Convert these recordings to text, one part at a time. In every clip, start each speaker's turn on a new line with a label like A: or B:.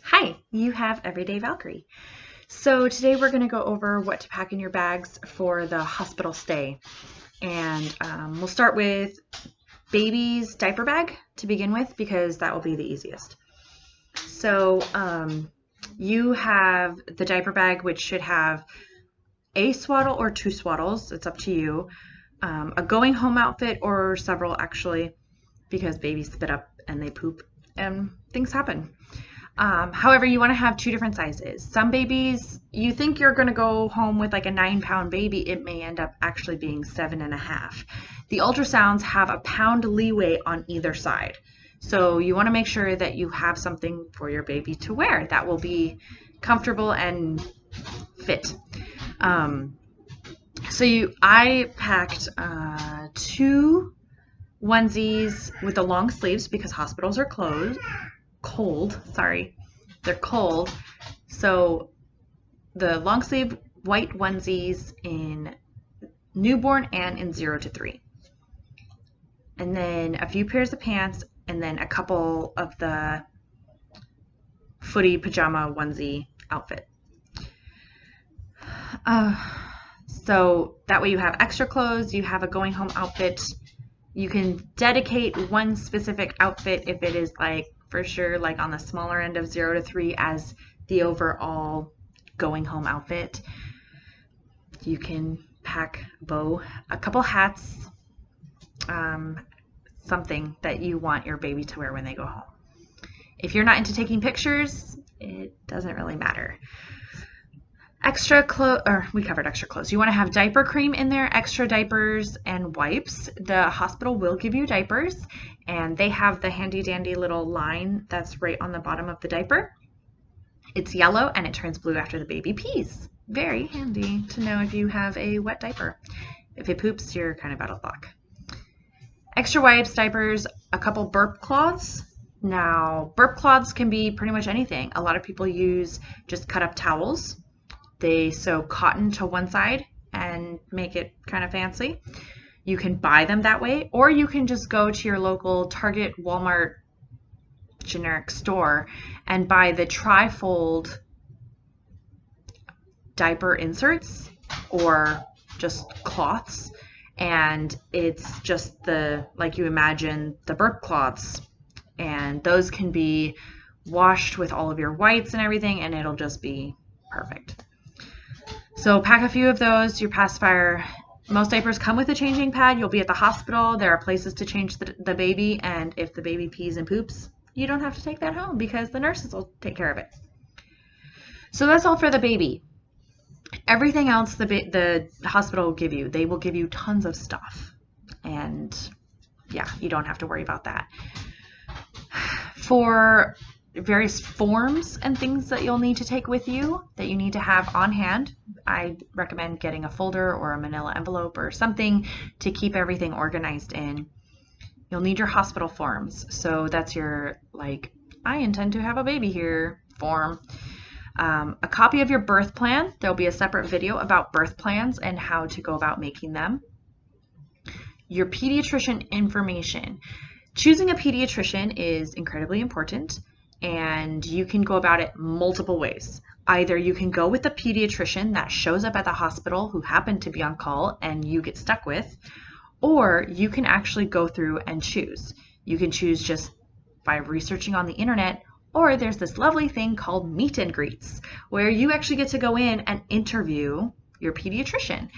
A: Hi, you have Everyday Valkyrie. So today we're going to go over what to pack in your bags for the hospital stay. And we'll start with baby's diaper bag to begin with because that will be the easiest. So you have the diaper bag, which should have a swaddle or two swaddles. It's up to you. A going home outfit or several actually, because babies spit up and they poop and things happen. However, you want to have two different sizes. Some babies, you think you're going to go home with like a 9-pound baby, it may end up actually being 7.5. The ultrasounds have a pound leeway on either side. So you want to make sure that you have something for your baby to wear that will be comfortable and fit. I packed 2 onesies with the long sleeves because hospitals are cold, they're cold. So the long sleeve white onesies in newborn and in 0 to 3. And then a few pairs of pants and then a couple of the footy pajama onesie outfit. So that way you have extra clothes, you have a going home outfit. You can dedicate one specific outfit if it is like for sure like on the smaller end of 0 to 3 as the overall going home outfit. You can pack a couple hats, something that you want your baby to wear when they go home. If you're not into taking pictures, it doesn't really matter. Extra clothes, or we covered extra clothes. You want to have diaper cream in there, extra diapers and wipes. The hospital will give you diapers and they have the handy dandy little line that's right on the bottom of the diaper. It's yellow and it turns blue after the baby pees. Very handy to know if you have a wet diaper. If it poops, you're kind of out of luck. Extra wipes, diapers, a couple burp cloths. Now, burp cloths can be pretty much anything. A lot of people use just cut up towels. They sew cotton to one side and make it kind of fancy. You can buy them that way, or you can just go to your local Target, Walmart, generic store and buy the tri-fold diaper inserts or just cloths. And it's just like you imagine the burp cloths. And those can be washed with all of your whites and everything, and it'll just be perfect. So pack a few of those, your pacifier. Most diapers come with a changing pad. You'll be at the hospital. There are places to change the baby, and if the baby pees and poops, you don't have to take that home because the nurses will take care of it. So that's all for the baby. Everything else the hospital will give you. They will give you tons of stuff. And yeah, you don't have to worry about that. For various forms and things that you'll need to take with you that you need to have on hand, I recommend getting a folder or a manila envelope or something to keep everything organized in. You'll need your hospital forms. So that's your, like, I intend to have a baby here form. A copy of your birth plan. There'll be a separate video about birth plans and how to go about making them. Your pediatrician information. Choosing a pediatrician is incredibly important, and you can go about it multiple ways. Either you can go with the pediatrician that shows up at the hospital who happened to be on call and you get stuck with, or you can actually go through and choose. You can choose just by researching on the internet, or there's this lovely thing called meet and greets where you actually get to go in and interview your pediatrician.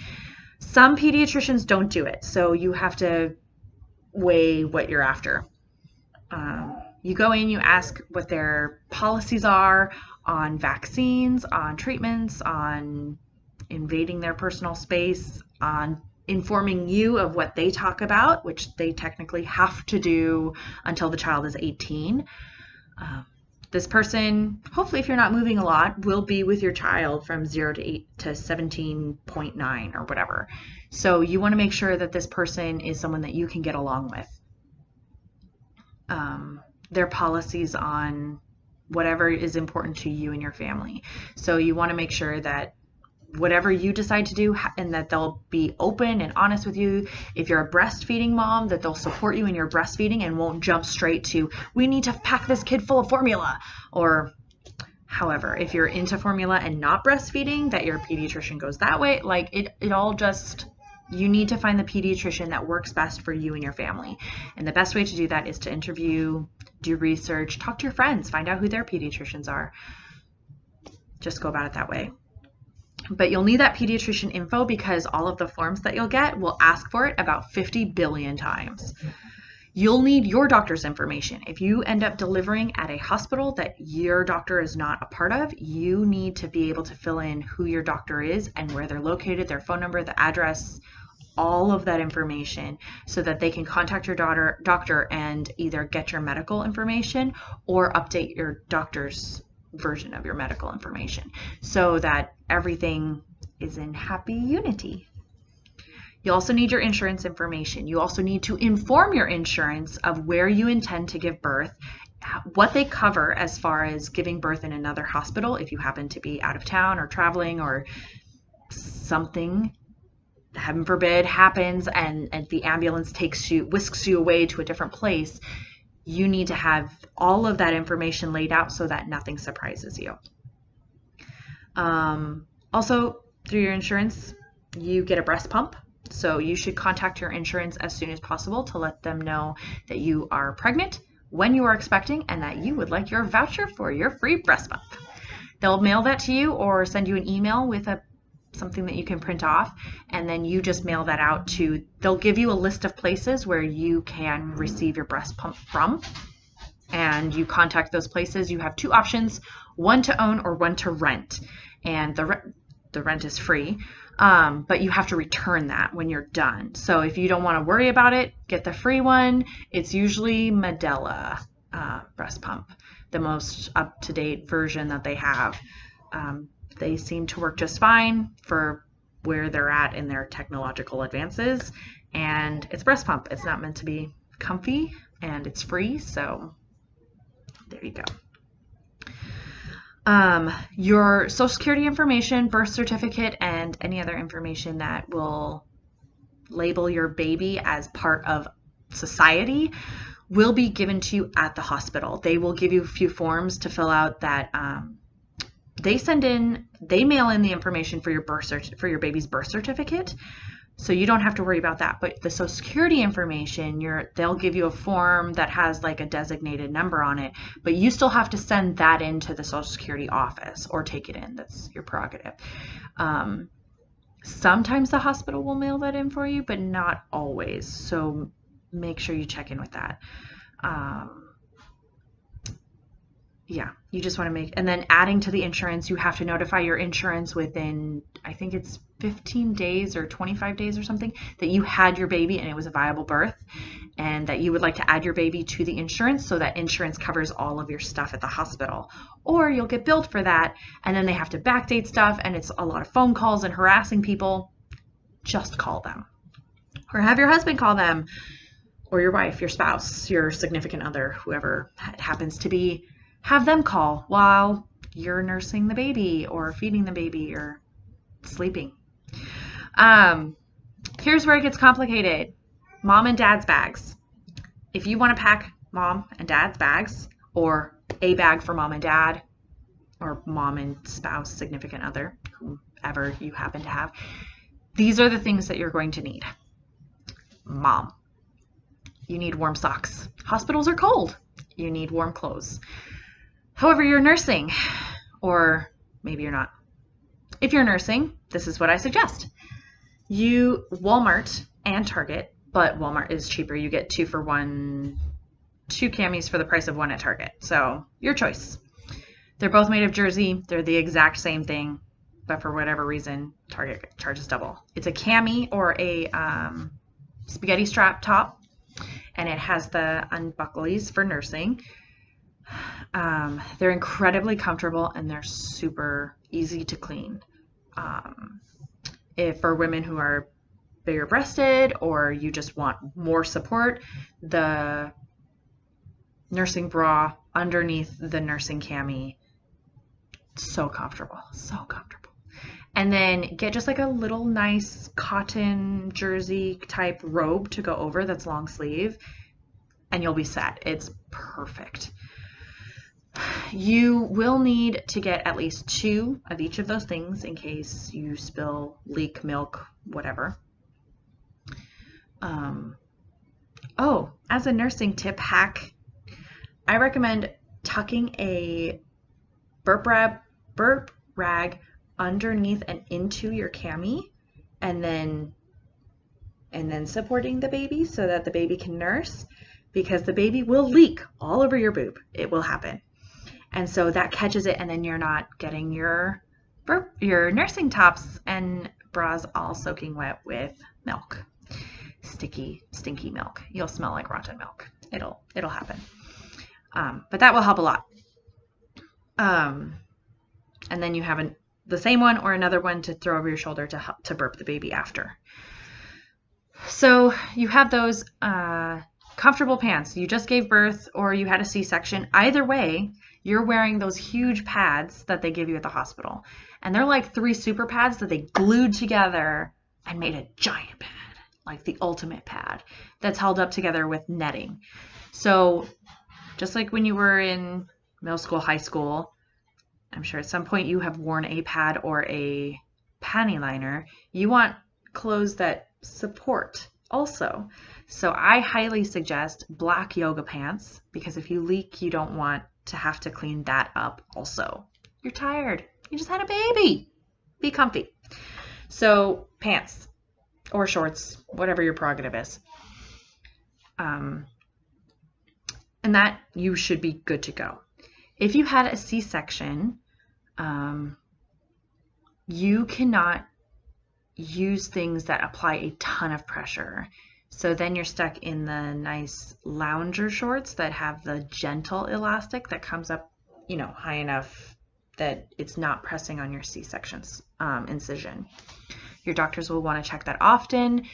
A: Some pediatricians don't do it, so you have to weigh what you're after. You go in, you ask what their policies are on vaccines, on treatments, on invading their personal space, on informing you of what they talk about, which they technically have to do until the child is 18. This person, hopefully if you're not moving a lot, will be with your child from 0 to 8 to 17.9 or whatever. So you want to make sure that this person is someone that you can get along with. Their policies on whatever is important to you and your family. So you want to make sure that whatever you decide to do and that they'll be open and honest with you. If you're a breastfeeding mom, that they'll support you in your breastfeeding and won't jump straight to, we need to pack this kid full of formula, or However, if you're into formula and not breastfeeding, that your pediatrician goes that way, like it all just, you need to find the pediatrician that works best for you and your family. And the best way to do that is to interview, do research, talk to your friends, find out who their pediatricians are. Just go about it that way. But you'll need that pediatrician info because all of the forms that you'll get will ask for it about 50 billion times. You'll need your doctor's information. If you end up delivering at a hospital that your doctor is not a part of, you need to be able to fill in who your doctor is and where they're located, their phone number, the address, all of that information, so that they can contact your doctor and either get your medical information or update your doctor's version of your medical information so that everything is in happy unity. You also need your insurance information. You also need to inform your insurance of where you intend to give birth, what they cover as far as giving birth in another hospital if you happen to be out of town or traveling or something, heaven forbid, happens and the ambulance whisks you away to a different place. You need to have all of that information laid out so that nothing surprises you. Also, through your insurance, you get a breast pump. So you should contact your insurance as soon as possible to let them know that you are pregnant, when you are expecting, and that you would like your voucher for your free breast pump. They'll mail that to you or send you an email with something that you can print off, and then you just mail that out to, they'll give you a list of places where you can receive your breast pump from, and you contact those places. You have two options, one to own or one to rent, and the rent is free. But you have to return that when you're done. So if you don't want to worry about it, get the free one. It's usually Medela breast pump, the most up-to-date version that they have. They seem to work just fine for where they're at in their technological advances. And it's breast pump. It's not meant to be comfy, and it's free. So there you go. Your social security information, birth certificate, and any other information that will label your baby as part of society will be given to you at the hospital. They will give you a few forms to fill out that they mail in the information for your baby's birth certificate. So you don't have to worry about that. But the social security information, they'll give you a form that has like a designated number on it, but you still have to send that into the social security office or take it in. That's your prerogative. Sometimes the hospital will mail that in for you, but not always. So make sure you check in with that. Yeah, you just want to and then adding to the insurance, you have to notify your insurance within, I think it's 15 days or 25 days or something, that you had your baby and it was a viable birth, and that you would like to add your baby to the insurance so that insurance covers all of your stuff at the hospital. Or you'll get billed for that, and then they have to backdate stuff, and it's a lot of phone calls and harassing people. Just call them. Or have your husband call them, or your wife, your spouse, your significant other, whoever it happens to be. Have them call while you're nursing the baby or feeding the baby or sleeping. Here's where it gets complicated. Mom and dad's bags. If you want to pack mom and dad's bags, or a bag for mom and dad, or mom and spouse, significant other, whoever you happen to have, these are the things that you're going to need. Mom, you need warm socks. Hospitals are cold. You need warm clothes. However, you're nursing, or maybe you're not. If you're nursing, this is what I suggest. Walmart and Target, but Walmart is cheaper. You get 2 for 1, 2 camis for the price of 1 at Target. So your choice. They're both made of jersey. They're the exact same thing, but for whatever reason, Target charges double. It's a cami or a spaghetti strap top, and it has the unbucklies for nursing. They're incredibly comfortable, and they're super easy to clean. If for women who are bigger breasted or you just want more support, the nursing bra underneath the nursing cami, so comfortable, so comfortable. And then get just like a little nice cotton jersey type robe to go over that's long sleeve, and you'll be set. It's perfect. You will need to get at least 2 of each of those things in case you spill, leak, milk, whatever. Oh, as a nursing tip hack, I recommend tucking a burp rag underneath and into your cami, and then supporting the baby so that the baby can nurse, because the baby will leak all over your boob. It will happen. And so that catches it, and then you're not getting your nursing tops and bras all soaking wet with milk. Sticky, stinky milk. You'll smell like rotten milk. It'll happen. But that will help a lot. And then you have the same one or another one to throw over your shoulder to burp the baby after. So you have those comfortable pants. You just gave birth or you had a C-section. Either way, you're wearing those huge pads that they give you at the hospital. And they're like 3 super pads that they glued together and made a giant pad, like the ultimate pad that's held up together with netting. So just like when you were in middle school, high school, I'm sure at some point you have worn a pad or a panty liner. You want clothes that support also. So I highly suggest black yoga pants, because if you leak, you don't want to have to clean that up also. You're tired. You just had a baby. Be comfy. So pants or shorts, whatever your prerogative is. And that you should be good to go. If you had a C-section, you cannot use things that apply a ton of pressure. So then you're stuck in the nice lounger shorts that have the gentle elastic that comes up, high enough that it's not pressing on your C-section incision. Your doctors will want to check that often.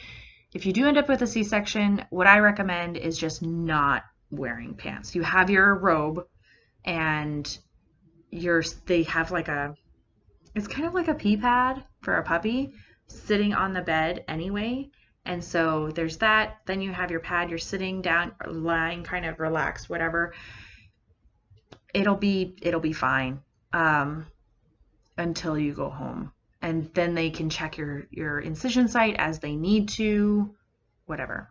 A: If you do end up with a C-section, what I recommend is just not wearing pants. You have your robe, and they have it's kind of like a pee pad for a puppy sitting on the bed anyway. And so there's that. Then you have your pad. You're sitting down, or lying, kind of relaxed, whatever. It'll be fine until you go home, and then they can check your incision site as they need to, whatever.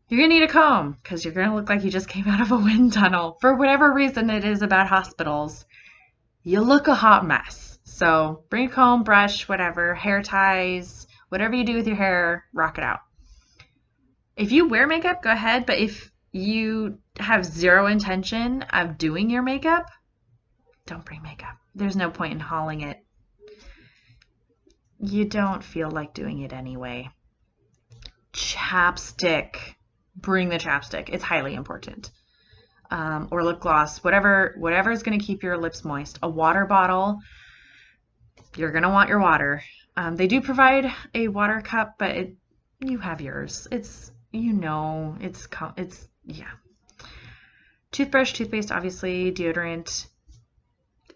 A: You're gonna need a comb because you're gonna look like you just came out of a wind tunnel. For whatever reason it is about hospitals, you look a hot mess. So bring a comb, brush, whatever, hair ties, whatever you do with your hair, rock it out. If you wear makeup, go ahead. But if you have zero intention of doing your makeup, don't bring makeup. There's no point in hauling it. You don't feel like doing it anyway. Chapstick. Bring the chapstick. It's highly important. Or lip gloss, whatever is going to keep your lips moist. A water bottle. You're going to want your water. They do provide a water cup, but you have yours. It's yeah. Toothbrush, toothpaste, obviously, deodorant.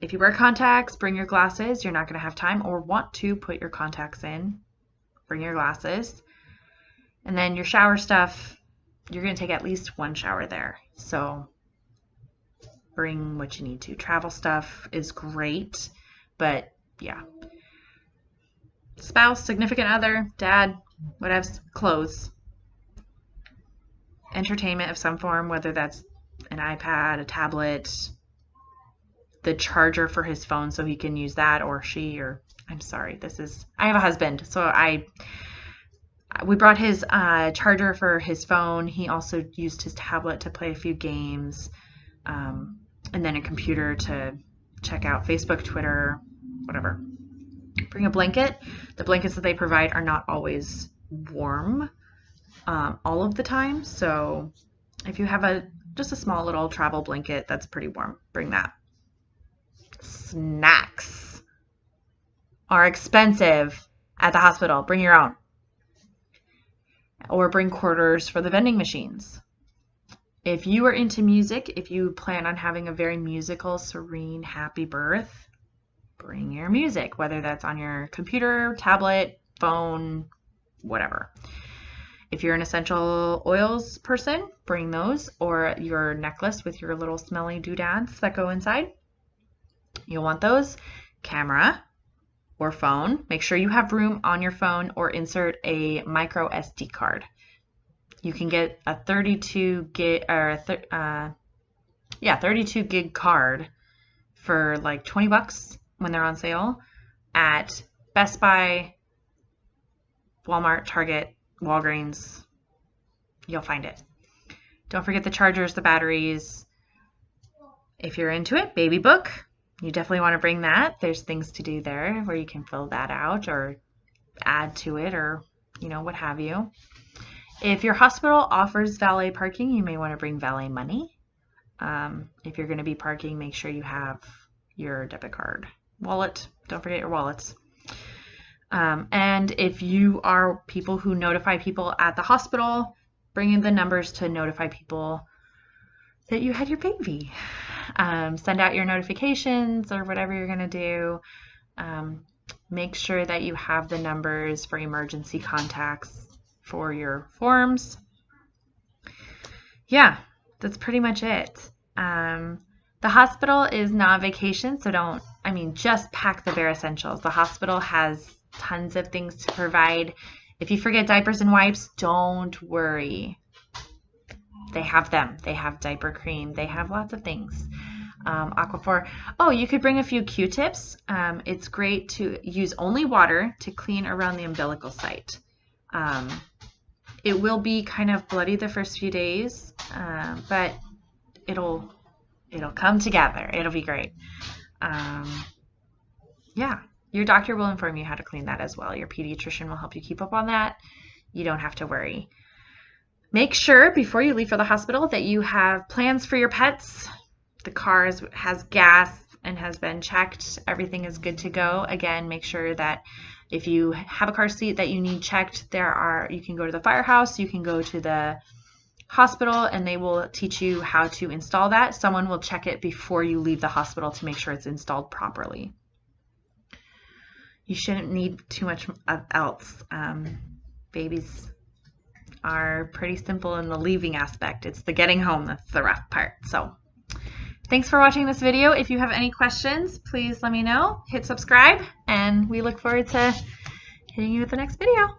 A: If you wear contacts, bring your glasses. You're not going to have time or want to put your contacts in. Bring your glasses. And then your shower stuff, you're going to take at least 1 shower there. So bring what you need to. Travel stuff is great, but yeah. Spouse, significant other, dad, whatever, clothes. Entertainment of some form, whether that's an iPad, a tablet, the charger for his phone so he can use that, or she, or I'm sorry, I have a husband, so we brought his charger for his phone. He also used his tablet to play a few games, and then a computer to check out Facebook, Twitter, whatever. Bring a blanket. The blankets that they provide are not always warm all of the time, so if you have just a small little travel blanket that's pretty warm, bring that. Snacks are expensive at the hospital. Bring your own. Or bring quarters for the vending machines. If you are into music, if you plan on having a very musical, serene, happy birth, bring your music, whether that's on your computer, tablet, phone, whatever. If you're an essential oils person, bring those, or your necklace with your little smelly doodads that go inside. You'll want those. Camera or phone. Make sure you have room on your phone, or insert a micro SD card. You can get a 32 gig or 32 gig card for like $20 when they're on sale at Best Buy, Walmart, Target, Walgreens. You'll find it. Don't forget the chargers, the batteries. If you're into it, baby book. You definitely want to bring that. There's things to do there where you can fill that out or add to it, or what have you. If your hospital offers valet parking, you may want to bring valet money. If you're going to be parking, make sure you have your debit card. Wallet. Don't forget your wallets. And if you are people who notify people at the hospital, bring in the numbers to notify people that you had your baby. Send out your notifications or whatever you're going to do. Make sure that you have the numbers for emergency contacts for your forms. Yeah, that's pretty much it. The hospital is not vacation, so just pack the bare essentials. The hospital has tons of things to provide. If you forget diapers and wipes, don't worry. They have them. They have diaper cream. They have lots of things. Aquaphor. Oh, you could bring a few Q-tips. It's great to use only water to clean around the umbilical site. It will be kind of bloody the first few days, but it'll come together. It'll be great. Yeah, your doctor will inform you how to clean that as well. Your pediatrician will help you keep up on that. You don't have to worry. Make sure before you leave for the hospital that you have plans for your pets. The car has gas and has been checked. Everything is good to go. Again, make sure that if you have a car seat that you need checked, you can go to the firehouse, you can go to the hospital, and they will teach you how to install that. Someone will check it before you leave the hospital to make sure it's installed properly. You shouldn't need too much else. Babies are pretty simple in the leaving aspect. It's the getting home that's the rough part. So thanks for watching this video. If you have any questions, please let me know. Hit subscribe, and we look forward to hitting you with the next video.